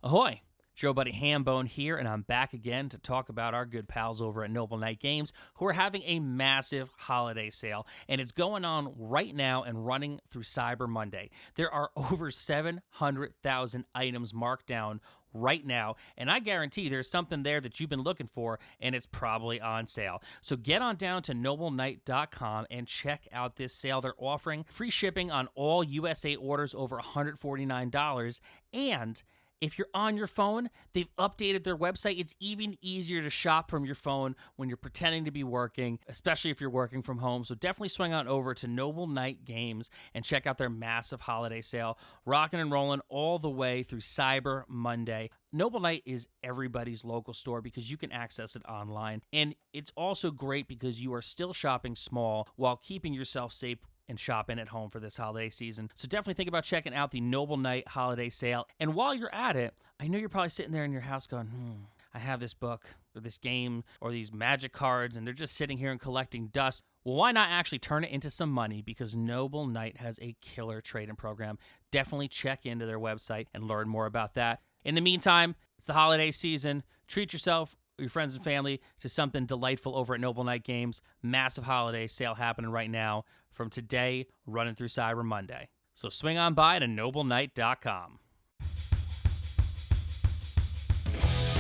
Ahoy! Joe Buddy Hambone here, and I'm back again to talk about our good pals over at Noble Knight Games, who are having a massive holiday sale, and it's going on right now and running through Cyber Monday. There are over 700,000 items marked down right now, and I guarantee there's something there that you've been looking for, and it's probably on sale. So get on down to nobleknight.com and check out this sale. They're offering free shipping on all USA orders over $149, and if you're on your phone, they've updated their website. It's even easier to shop from your phone when you're pretending to be working, especially if you're working from home. So definitely swing on over to Noble Knight Games and check out their massive holiday sale, rocking and rolling all the way through Cyber Monday. Noble Knight is everybody's local store because you can access it online. And it's also great because you are still shopping small while keeping yourself safe and shopping at home for this holiday season. So definitely think about checking out the Noble Knight holiday sale. And while you're at it, I know you're probably sitting there in your house going, I have this book or this game or these magic cards and they're just sitting here and collecting dust. Well, why not actually turn it into some money? Because Noble Knight has a killer trading program. Definitely check into their website and learn more about that. In the meantime, it's the holiday season. Treat yourself, your friends and family, to something delightful over at Noble Knight Games. Massive holiday sale happening right now from today running through Cyber Monday. So swing on by to nobleknight.com.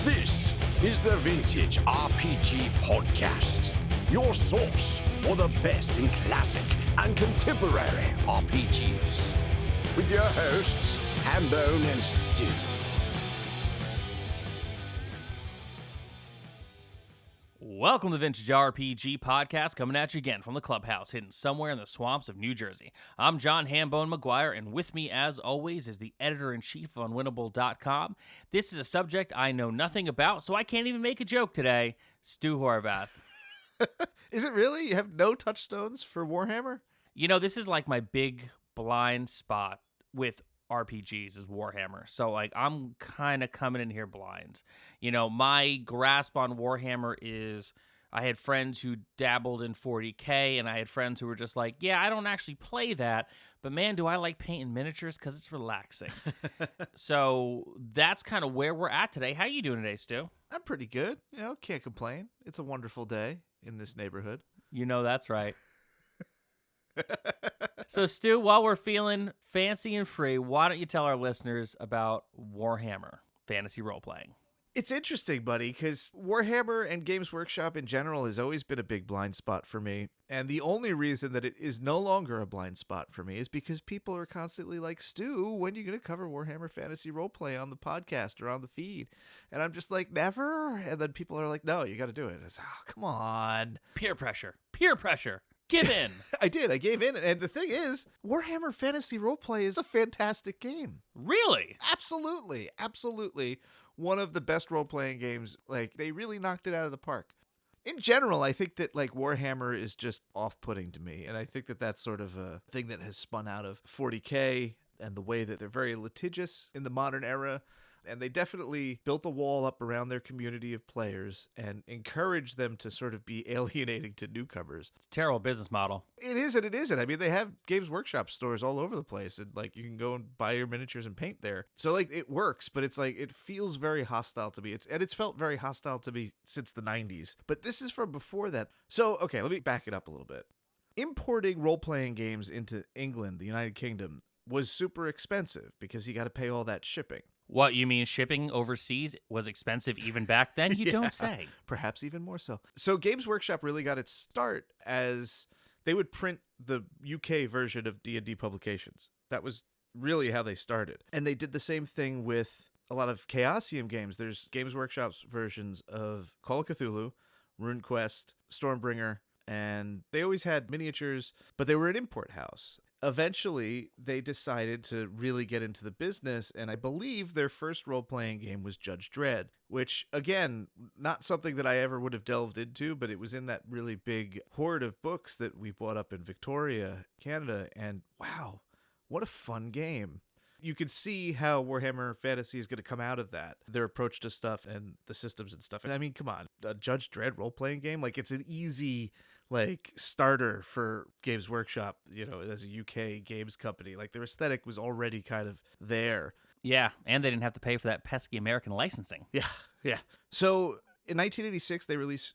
This is the Vintage RPG Podcast, your source for the best in classic and contemporary RPGs. With your hosts, Hambone and Stu. Welcome to the Vintage RPG Podcast, coming at you again from the clubhouse hidden somewhere in the swamps of New Jersey. I'm John Hambone McGuire, and with me, as always, is the editor-in-chief of Unwinnable.com. This is a subject I know nothing about, so I can't even make a joke today. Stu Horvath. Is it really? You have no touchstones for Warhammer? You know, this is like my big blind spot with RPGs is Warhammer. So like I'm kind of coming in here blind. You know, my grasp on Warhammer is I had friends who dabbled in 40K and I had friends who were just like, yeah, I don't actually play that, but man, do I like painting miniatures because it's relaxing. So that's kind of where we're at today. How you doing today, Stu? I'm pretty good. You know, can't complain. It's a wonderful day in this neighborhood. You know that's right. So, Stu, while we're feeling fancy and free, why don't you tell our listeners about Warhammer Fantasy Roleplaying? It's interesting, buddy, because Warhammer and Games Workshop in general has always been a big blind spot for me. And the only reason that it is no longer a blind spot for me is because people are constantly like, Stu, when are you going to cover Warhammer Fantasy Roleplay on the podcast or on the feed? And I'm just like, never. And then people are like, no, you got to do it. It's, oh, come on. Peer pressure. Peer pressure. Give in. I did. I gave in. And the thing is, Warhammer Fantasy Roleplay is a fantastic game. Really? Absolutely. Absolutely. One of the best role-playing games. Like, they really knocked it out of the park. In general, I think that, like, Warhammer is just off-putting to me. And I think that that's sort of a thing that has spun out of 40K and the way that they're very litigious in the modern era. And they definitely built a wall up around their community of players and encouraged them to sort of be alienating to newcomers. It's a terrible business model. It is and it isn't. I mean, they have Games Workshop stores all over the place. And, like, you can go and buy your miniatures and paint there. So, like, it works, but it's, like, it feels very hostile to me. It's felt very hostile to me since the 90s. But this is from before that. So, okay, let me back it up a little bit. Importing role-playing games into England, the United Kingdom, was super expensive because you got to pay all that shipping. What, you mean shipping overseas was expensive even back then? You don't say. Perhaps even more so. So Games Workshop really got its start as they would print the UK version of D&D publications. That was really how they started. And they did the same thing with a lot of Chaosium games. There's Games Workshop's versions of Call of Cthulhu, RuneQuest, Stormbringer, and they always had miniatures, but they were an import house. Eventually, they decided to really get into the business, and I believe their first role-playing game was Judge Dredd, which, again, not something that I ever would have delved into, but it was in that really big hoard of books that we bought up in Victoria, Canada, and wow, what a fun game. You could see how Warhammer Fantasy is going to come out of that, their approach to stuff and the systems and stuff. And I mean, come on, a Judge Dredd role-playing game? Like, it's an easy, like, starter for Games Workshop, you know, as a UK games company. Like, their aesthetic was already kind of there. Yeah, and they didn't have to pay for that pesky American licensing. Yeah, yeah. So in 1986, they released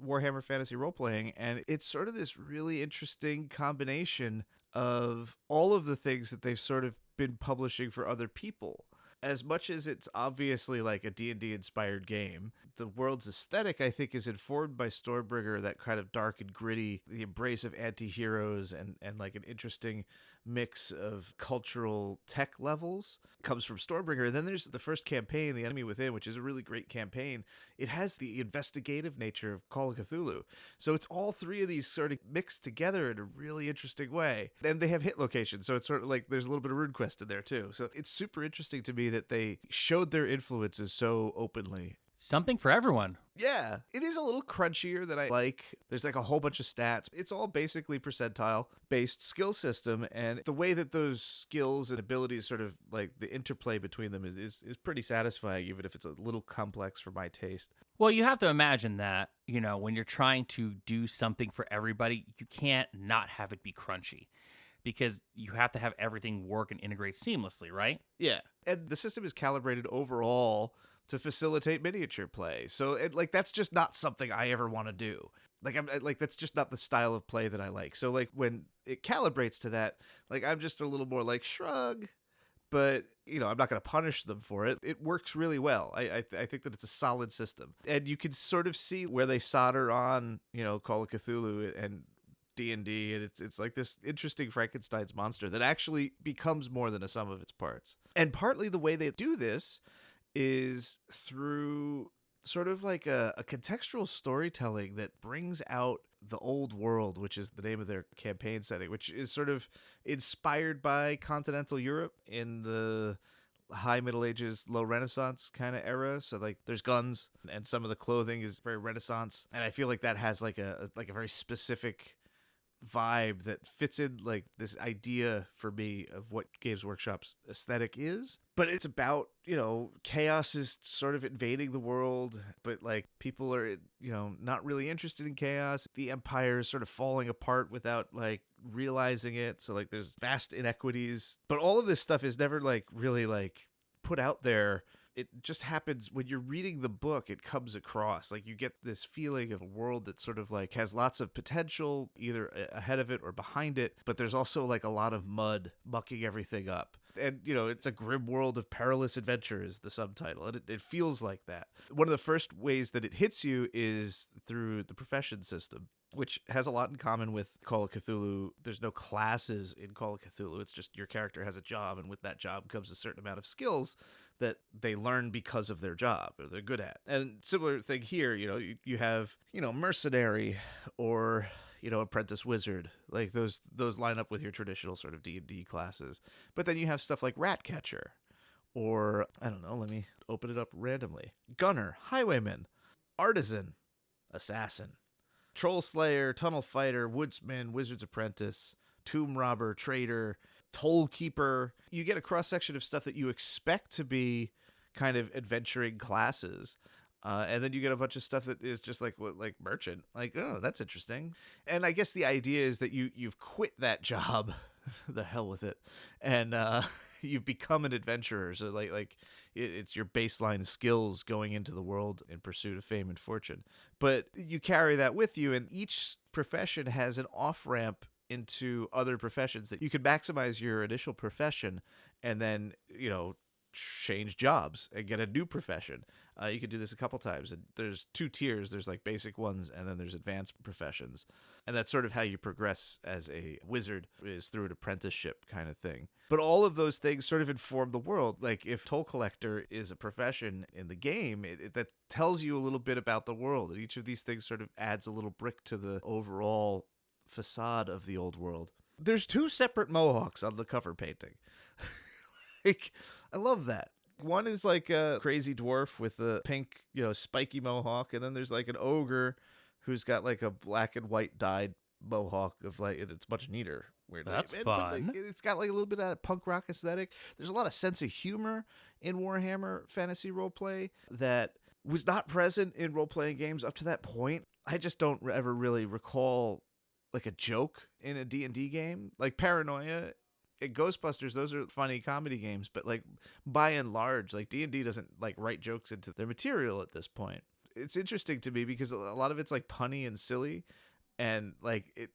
Warhammer Fantasy Roleplaying, and it's sort of this really interesting combination of all of the things that they've sort of been publishing for other people. As much as it's obviously like a D&D inspired game, the world's aesthetic, I think, is informed by Stormbringer, that kind of dark and gritty, the embrace of anti-heroes and like an interesting mix of cultural tech levels comes from Stormbringer. And then there's the first campaign, The Enemy Within, which is a really great campaign. It has the investigative nature of Call of Cthulhu. So it's all three of these sort of mixed together in a really interesting way. And they have hit locations, so it's sort of like there's a little bit of RuneQuest in there too. So it's super interesting to me that they showed their influences so openly. Something for everyone. Yeah, it is a little crunchier than I like. There's like a whole bunch of stats. It's all basically percentile-based skill system, and the way that those skills and abilities sort of like the interplay between them is pretty satisfying, even if it's a little complex for my taste. Well, you have to imagine that, when you're trying to do something for everybody, you can't not have it be crunchy, because you have to have everything work and integrate seamlessly, right? Yeah, and the system is calibrated overall to facilitate miniature play. So that's just not something I ever want to do. That's just not the style of play that I like. So like when it calibrates to that, like I'm just a little more like shrug, but I'm not going to punish them for it. It works really well. I think that it's a solid system, and you can sort of see where they solder on, Call of Cthulhu and D&D, and it's like this interesting Frankenstein's monster that actually becomes more than a sum of its parts. And partly the way they do this is through sort of like a contextual storytelling that brings out the old world, which is the name of their campaign setting, which is sort of inspired by continental Europe in the high Middle Ages, low Renaissance kind of era. So like there's guns, and some of the clothing is very Renaissance, and I feel like that has like a very specific vibe that fits in like this idea for me of what Games Workshop's aesthetic is. But it's about, chaos is sort of invading the world, but like people are, not really interested in chaos. The empire is sort of falling apart without like realizing it. So like there's vast inequities, but all of this stuff is never like really like put out there. It just happens when you're reading the book. It comes across like you get this feeling of a world that sort of like has lots of potential either ahead of it or behind it, but there's also like a lot of mud mucking everything up. And, it's a grim world of perilous adventure is the subtitle. And it feels like that. One of the first ways that it hits you is through the profession system, which has a lot in common with Call of Cthulhu. There's no classes in Call of Cthulhu. It's just your character has a job, and with that job comes a certain amount of skills that they learn because of their job or they're good at. And similar thing here, you have, mercenary or, apprentice wizard. Like those line up with your traditional sort of D&D classes. But then you have stuff like rat catcher or, I don't know, let me open it up randomly. Gunner, highwayman, artisan, assassin, troll slayer, tunnel fighter, woodsman, wizard's apprentice, tomb robber, trader, toll keeper. You get a cross-section of stuff that you expect to be kind of adventuring classes. And then you get a bunch of stuff that is just like merchant. Like, oh, that's interesting. And I guess the idea is that you've quit that job, the hell with it, and you've become an adventurer. So it's your baseline skills going into the world in pursuit of fame and fortune. But you carry that with you, and each profession has an off-ramp into other professions that you can maximize your initial profession and then, change jobs and get a new profession. You can do this a couple times. And there's two tiers. There's like basic ones, and then there's advanced professions. And that's sort of how you progress as a wizard, is through an apprenticeship kind of thing. But all of those things sort of inform the world. Like if toll collector is a profession in the game, that tells you a little bit about the world. And each of these things sort of adds a little brick to the overall facade of the old world. There's two separate mohawks on the cover painting. I love that. One is like a crazy dwarf with a pink, spiky mohawk, and then there's like an ogre who's got like a black and white dyed mohawk of like, it's much neater. Weirdly. That's fun. But it's got like a little bit of that punk rock aesthetic. There's a lot of sense of humor in Warhammer Fantasy Roleplay that was not present in role-playing games up to that point. I just don't ever really recall like a joke in a D&D game. Like Paranoia Ghostbusters, those are funny comedy games, but like by and large, like D&D doesn't like write jokes into their material at this point. It's interesting to me because a lot of it's like punny and silly, and like it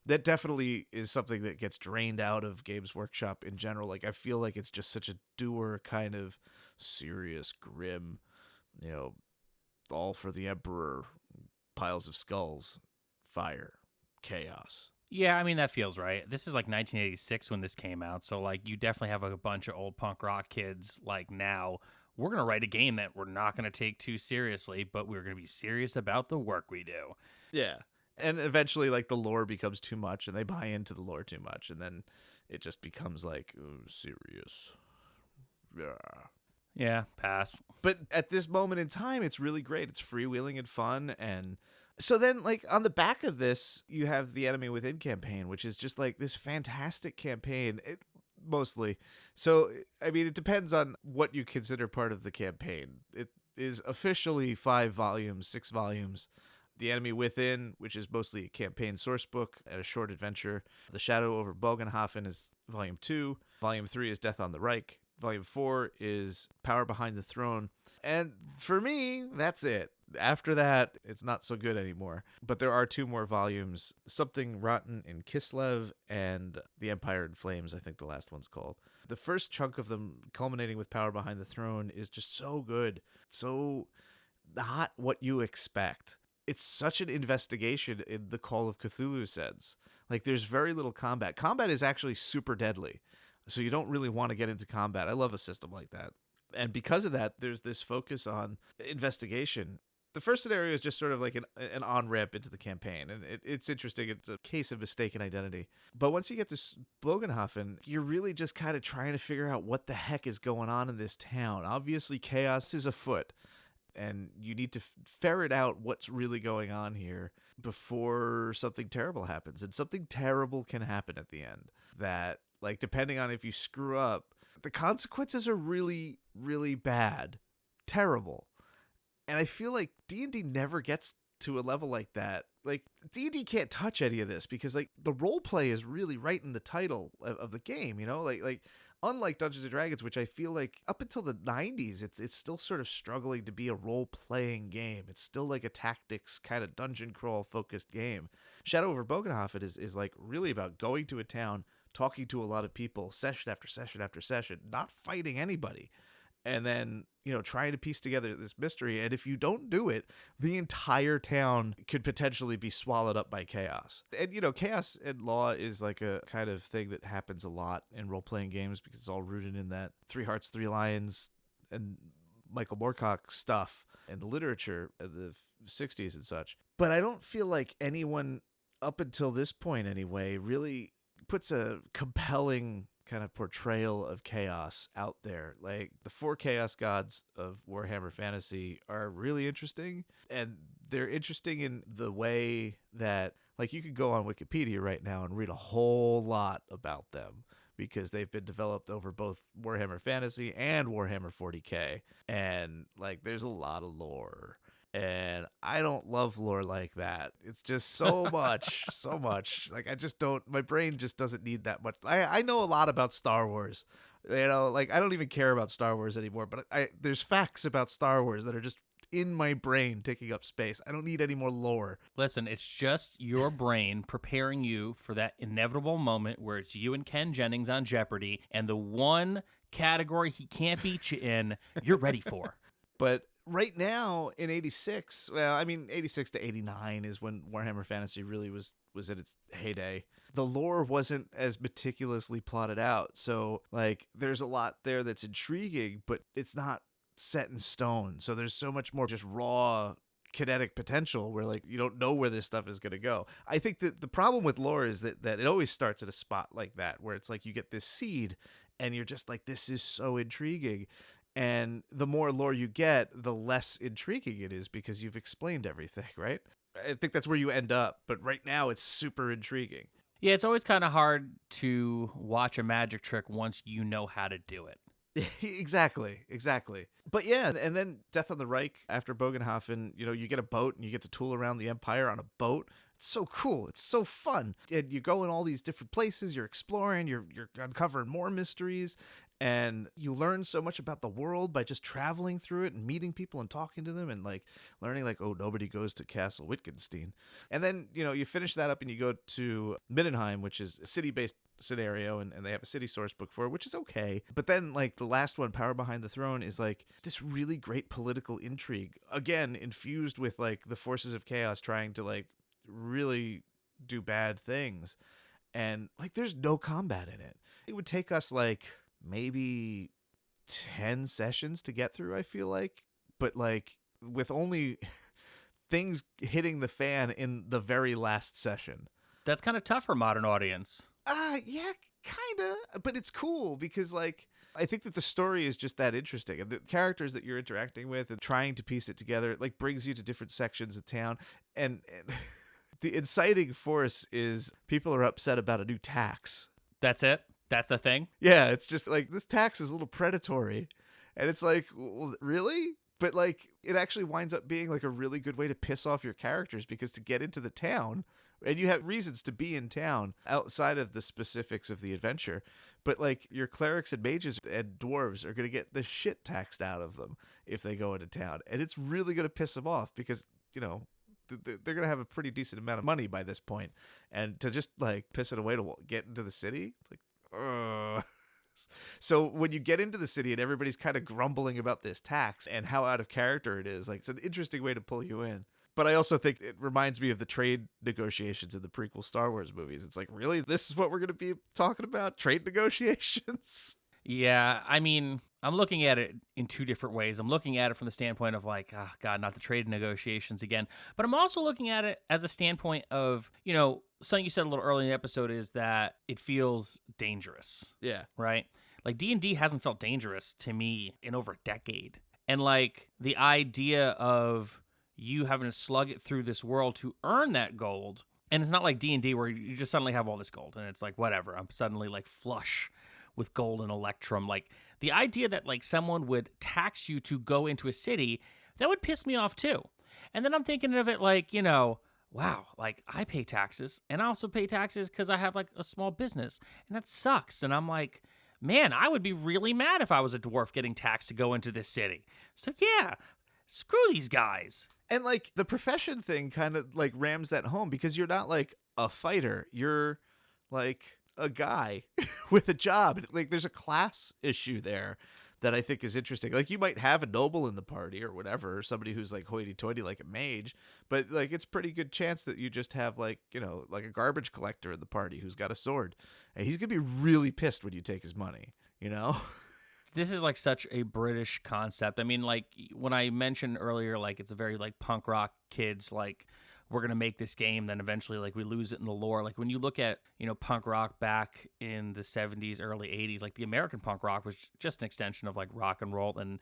that definitely is something that gets drained out of Games Workshop in general. Like I feel like it's just such a dour kind of serious, grim, all for the Emperor, piles of skulls, fire, chaos. Yeah, I mean, that feels right. This is like 1986 when this came out, so like you definitely have a bunch of old punk rock kids like now. We're going to write a game that we're not going to take too seriously, but we're going to be serious about the work we do. Yeah. And eventually, like, the lore becomes too much, and they buy into the lore too much, and then it just becomes, like, serious. Yeah. Yeah, pass. But at this moment in time, it's really great. It's freewheeling and fun, and so then, like, on the back of this, you have the Enemy Within campaign, which is just, like, this fantastic campaign. Mostly. So, I mean, it depends on what you consider part of the campaign. It is officially 5 volumes, 6 volumes. The Enemy Within, which is mostly a campaign source book and a short adventure. The Shadow over Bogenhofen is volume 2. Volume 3 is Death on the Reich. Volume 4 is Power Behind the Throne. And for me, that's it. After that, it's not so good anymore. But there are 2 more volumes, Something Rotten in Kislev and The Empire in Flames, I think the last one's called. The first chunk of them, culminating with Power Behind the Throne, is just so good. So not what you expect. It's such an investigation in the Call of Cthulhu sense. Like, there's very little combat. Combat is actually super deadly, so you don't really want to get into combat. I love a system like that. And because of that, there's this focus on investigation. The first scenario is just sort of like an on-ramp into the campaign, and it's interesting. It's a case of mistaken identity. But once you get to Bogenhofen, you're really just kind of trying to figure out what the heck is going on in this town. Obviously, chaos is afoot, and you need to ferret out what's really going on here before something terrible happens. And something terrible can happen at the end that, like, depending on if you screw up, the consequences are really, really bad. Terrible. And I feel like D&D never gets to a level like that. Like, D&D can't touch any of this because, like, the role play is really right in the title of the game, Like unlike Dungeons & Dragons, which I feel like up until the 90s, it's still sort of struggling to be a role-playing game. It's still like a tactics kind of dungeon crawl-focused game. Shadow over Bogenhofen is like really about going to a town, talking to a lot of people, session after session after session, not fighting anybody. And then, trying to piece together this mystery. And if you don't do it, the entire town could potentially be swallowed up by chaos. And, chaos and law is like a kind of thing that happens a lot in role-playing games because it's all rooted in that 3 Hearts, 3 Lions and Michael Moorcock stuff and the literature of the 60s and such. But I don't feel like anyone, up until this point anyway, really puts a compelling kind of portrayal of chaos out there. Like, the 4 chaos gods of Warhammer Fantasy are really interesting, and they're interesting in the way that, like, you could go on Wikipedia right now and read a whole lot about them because they've been developed over both Warhammer Fantasy and Warhammer 40K, and like, there's a lot of lore. And I don't love lore like that. It's just so much, so much. Like, I just don't, my brain just doesn't need that much. I know a lot about Star Wars. Like, I don't even care about Star Wars anymore, but there's facts about Star Wars that are just in my brain taking up space. I don't need any more lore. Listen, it's just your brain preparing you for that inevitable moment where it's you and Ken Jennings on Jeopardy, and the one category he can't beat you in, you're ready for. But right now in 86, well, I mean, 86 to 89 is when Warhammer Fantasy really was at its heyday. The lore wasn't as meticulously plotted out. So, like, there's a lot there that's intriguing, but it's not set in stone. So there's so much more just raw kinetic potential where, like, you don't know where this stuff is going to go. I think that the problem with lore is that it always starts at a spot like that, where it's like you get this seed and you're just like, this is so intriguing. And the more lore you get, the less intriguing it is because you've explained everything, right? I think that's where you end up. But right now, it's super intriguing. Yeah, it's always kind of hard to watch a magic trick once you know how to do it. Exactly. But yeah, and then Death on the Reich after Bogenhofen, you get a boat and you get to tool around the Empire on a boat. It's so cool. It's so fun. And you go in all these different places, you're exploring, you're uncovering more mysteries, and you learn so much about the world by just traveling through it and meeting people and talking to them and like learning like, oh, nobody goes to Castle Wittgenstein. And then, you finish that up and you go to Middenheim, which is a city-based scenario, and they have a city source book for it, which is okay. But then like the last one, Power Behind the Throne, is like this really great political intrigue, again infused with like the forces of chaos trying to like really do bad things, and like there's no combat in it. It would take us like maybe 10 sessions to get through, I feel like, but like with only things hitting the fan in the very last session. That's kind of tough for a modern audience. Yeah, kind of, but it's cool because like I think that the story is just that interesting, and the characters that you're interacting with and trying to piece it together, it like brings you to different sections of town, and the inciting force is people are upset about a new tax. That's it? That's the thing? Yeah, it's just like this tax is a little predatory, and it's like, well, really? But like it actually winds up being like a really good way to piss off your characters, because to get into the town, and you have reasons to be in town outside of the specifics of the adventure, but like your clerics and mages and dwarves are going to get the shit taxed out of them if they go into town. And it's really going to piss them off because, they're going to have a pretty decent amount of money by this point. And to just like piss it away to get into the city, it's like, ugh. So when you get into the city and everybody's kind of grumbling about this tax and how out of character it is, like it's an interesting way to pull you in. But I also think it reminds me of the trade negotiations in the prequel Star Wars movies. It's like, really? This is what we're going to be talking about? Trade negotiations? Yeah, I mean, I'm looking at it in two different ways. I'm looking at it from the standpoint of like, oh, God, not the trade negotiations again. But I'm also looking at it as a standpoint of, something you said a little early in the episode is that it feels dangerous. Yeah. Right? Like D&D hasn't felt dangerous to me in over a decade. And like the idea of you having to slug it through this world to earn that gold. And it's not like D&D where you just suddenly have all this gold and it's like, whatever, I'm suddenly like flush with gold and electrum. Like the idea that like someone would tax you to go into a city, that would piss me off too. And then I'm thinking of it like, wow, like I pay taxes, and I also pay taxes because I have like a small business, and that sucks. And I'm like, man, I would be really mad if I was a dwarf getting taxed to go into this city. So yeah, screw these guys. And like the profession thing kind of like rams that home, because you're not like a fighter. You're like a guy with a job. Like there's a class issue there that I think is interesting. Like you might have a noble in the party or whatever, or somebody who's like hoity-toity like a mage, but like it's pretty good chance that you just have like, like a garbage collector in the party who's got a sword, and he's going to be really pissed when you take his money, This is like such a British concept. I mean, like when I mentioned earlier, like it's a very like punk rock kids, like we're going to make this game, then eventually like we lose it in the lore. Like when you look at, punk rock back in the 70s, early 80s, like the American punk rock was just an extension of like rock and roll and,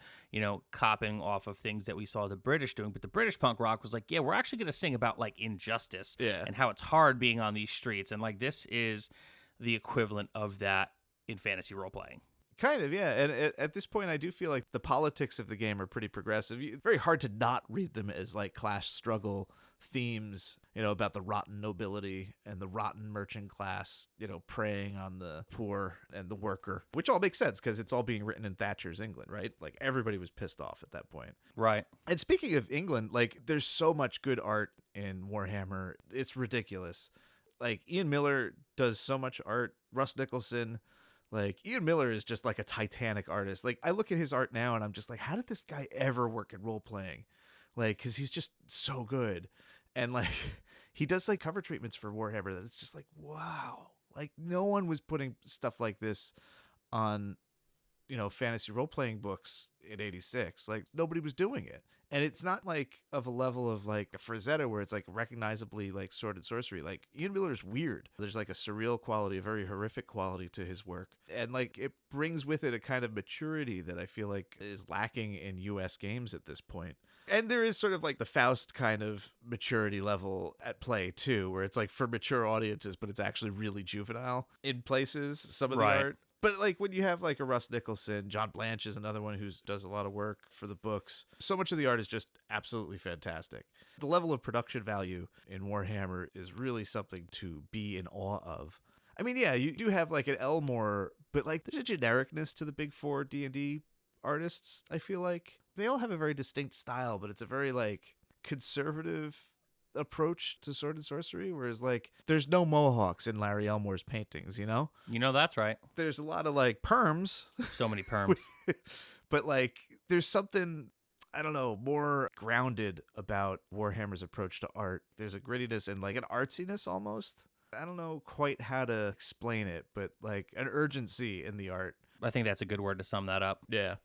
copying off of things that we saw the British doing. But the British punk rock was like, yeah, we're actually going to sing about like injustice and how it's hard being on these streets. And like this is the equivalent of that in fantasy role-playing. Kind of, yeah. And at this point, I do feel like the politics of the game are pretty progressive. It's very hard to not read them as like class struggle themes, about the rotten nobility and the rotten merchant class, preying on the poor and the worker, which all makes sense because it's all being written in Thatcher's England, right? Like everybody was pissed off at that point. Right. And speaking of England, like there's so much good art in Warhammer. It's ridiculous. Like Ian Miller does so much art. Russ Nicholson. Like Ian Miller is just like a titanic artist. Like I look at his art now and I'm just like, how did this guy ever work in role playing? Like, cause he's just so good. And like, he does like cover treatments for Warhammer that it's just like, wow. Like no one was putting stuff like this on, fantasy role playing books in 86. Like nobody was doing it. And it's not like of a level of like a Frazetta where it's like recognizably like sword and sorcery. Like Ian Miller is weird. There's like a surreal quality, a very horrific quality to his work. And like it brings with it a kind of maturity that I feel like is lacking in US games at this point. And there is sort of like the Faust kind of maturity level at play too, where it's like for mature audiences, but it's actually really juvenile in places, some of the art. But like when you have like a Russ Nicholson, John Blanche is another one who does a lot of work for the books. So much of the art is just absolutely fantastic. The level of production value in Warhammer is really something to be in awe of. I mean, yeah, you do have like an Elmore, but like there's a genericness to the big four D&D artists, I feel like. They all have a very distinct style, but it's a very like conservative approach to sword and sorcery, whereas like there's no mohawks in Larry Elmore's paintings, you know? You know that's right. There's a lot of like perms, So many perms. but like there's something, I don't know, more grounded about Warhammer's approach to art. There's a grittiness and like an artsiness almost. I don't know quite how to explain it, but like an urgency in the art. I think that's a good word to sum that up. Yeah.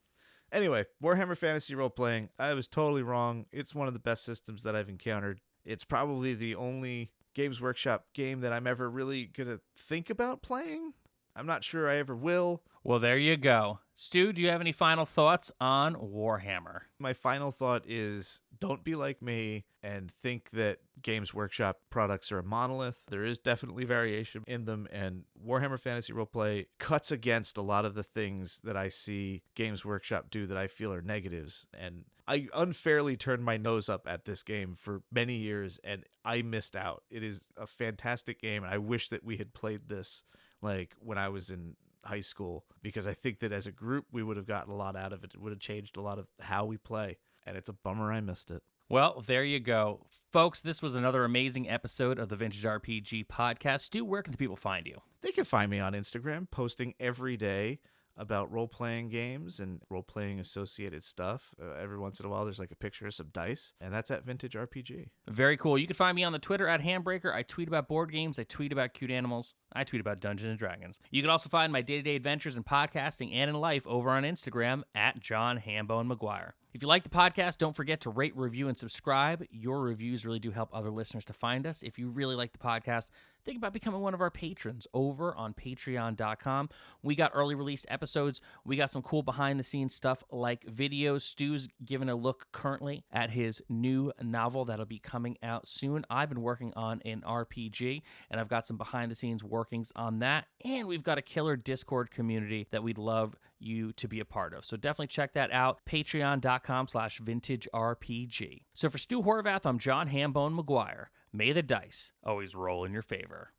Anyway, Warhammer Fantasy Roleplaying, I was totally wrong. It's one of the best systems that I've encountered. It's probably the only Games Workshop game that I'm ever really going to think about playing. I'm not sure I ever will. Well, there you go. Stu, do you have any final thoughts on Warhammer? My final thought is don't be like me and think that Games Workshop products are a monolith. There is definitely variation in them, and Warhammer Fantasy Roleplay cuts against a lot of the things that I see Games Workshop do that I feel are negatives. And I unfairly turned my nose up at this game for many years, and I missed out. It is a fantastic game, and I wish that we had played this like when I was in high school, because I think that as a group we would have gotten a lot out of it. It would have changed a lot of how we play, and it's a bummer I missed it. Well, there you go. Folks, this was another amazing episode of the Vintage RPG Podcast. Stu, where can the people find you? They can find me on Instagram, posting every day about role-playing games and role-playing associated stuff. Every once in a while, there's like a picture of some dice, and that's at Vintage RPG. Very cool. You can find me on the Twitter at Handbreaker. I tweet about board games. I tweet about cute animals. I tweet about Dungeons and Dragons. You can also find my day-to-day adventures in podcasting and in life over on Instagram at John Hambone McGuire. If you like the podcast, don't forget to rate, review, and subscribe. Your reviews really do help other listeners to find us. If you really like the podcast, think about becoming one of our patrons over on patreon.com. We got early release episodes. We got some cool behind-the-scenes stuff like videos. Stu's giving a look currently at his new novel that'll be coming out soon. I've been working on an RPG, and I've got some behind-the-scenes workings on that. And we've got a killer Discord community that we'd love you to be a part of. So definitely check that out. Patreon.com/vintagerpg. So for Stu Horvath, I'm John Hambone McGuire. May the dice always roll in your favor.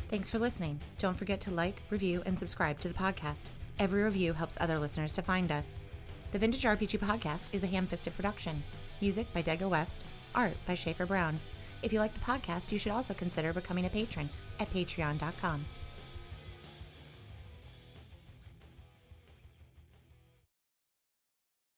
Thanks for listening. Don't forget to like, review, and subscribe to the podcast. Every review helps other listeners to find us. The Vintage RPG Podcast is a ham-fisted production. Music by Dega West. Art by Schaefer Brown. If you like the podcast, you should also consider becoming a patron at patreon.com.